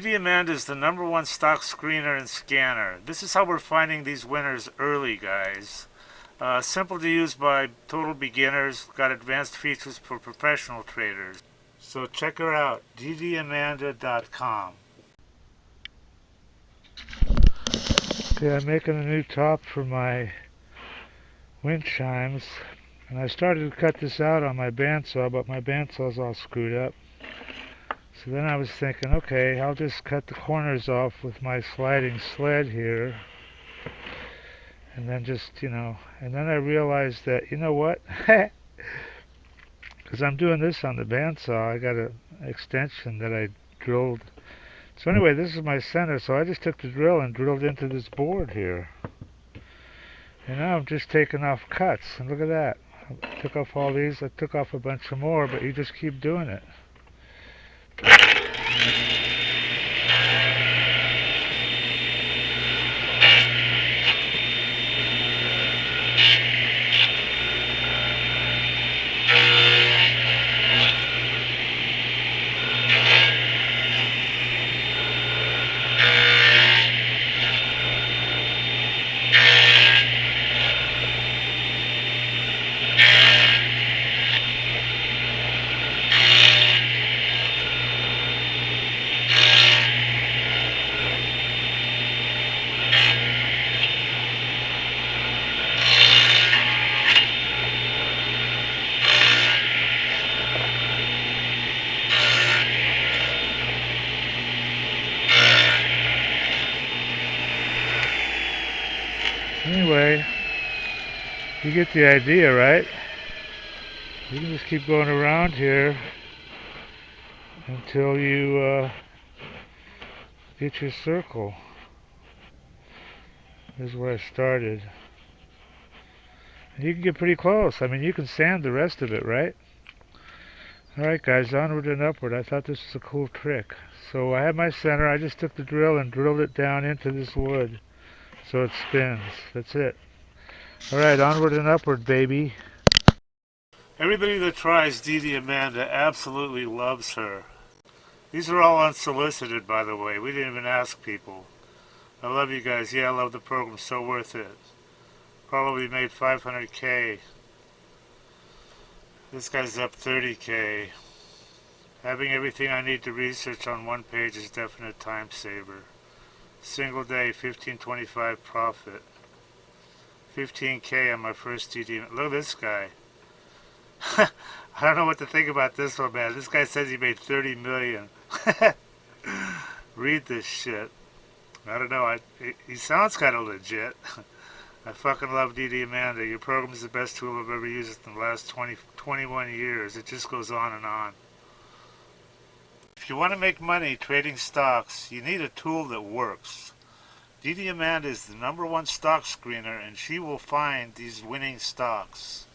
DDAmanda is the #1 stock screener and scanner. This is how we're finding these winners early, guys. Simple to use by total beginners. Got advanced features for professional traders. So check her out, DDAmanda.com. Okay, I'm making a new top for my wind chimes. And I started to cut this out on my bandsaw, but my bandsaw's all screwed up. So then I was thinking, okay, I'll just cut the corners off with my sliding sled here. And then just, and then I realized that, you know what? Because I'm doing this on the bandsaw, I got an extension that I drilled. So anyway, this is my center, so I just took the drill and drilled into this board here. And now I'm just taking off cuts, and look at that. I took off all these, I took off a bunch of more, but you just keep doing it. Anyway, you get the idea, right? You can just keep going around here until you get your circle. This is where I started. And you can get pretty close. I mean, you can sand the rest of it, right? Alright guys, onward and upward. I thought this was a cool trick. So I have my center. I just took the drill and drilled it down into this wood so it spins. That's it. Alright, onward and upward, baby. Everybody that tries DDAmanda absolutely loves her. These are all unsolicited, by the way. We didn't even ask people. I love you guys. Yeah, I love the program. So worth it. Probably made 500K. This guy's up 30K. Having everything I need to research on one page is definite time saver. Single day, 1525 profit. 15K on my first DD. Look at this guy. I don't know what to think about this one, man. This guy says he made 30 million. Read this shit. I don't know. He sounds kind of legit. I fucking love DDAmanda. Your program is the best tool I've ever used in the last 21 years. It just goes on and on. If you want to make money trading stocks, you need a tool that works. DDAmanda is the #1 stock screener, and she will find these winning stocks.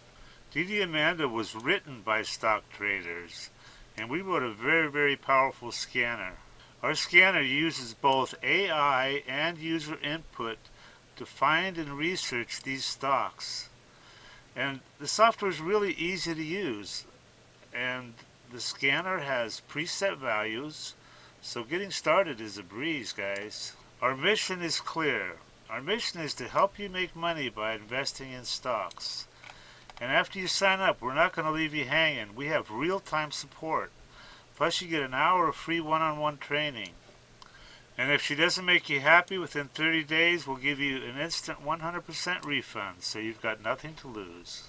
DDAmanda was written by stock traders, and we wrote a very, very powerful scanner. Our scanner uses both AI and user input to find and research these stocks. And the software is really easy to use. And the scanner has preset values, so getting started is a breeze, guys. Our mission is clear. Our mission is to help you make money by investing in stocks. And after you sign up, we're not going to leave you hanging. We have real-time support. Plus you get an hour of free one-on-one training. And if she doesn't make you happy within 30 days, we'll give you an instant 100% refund, so you've got nothing to lose.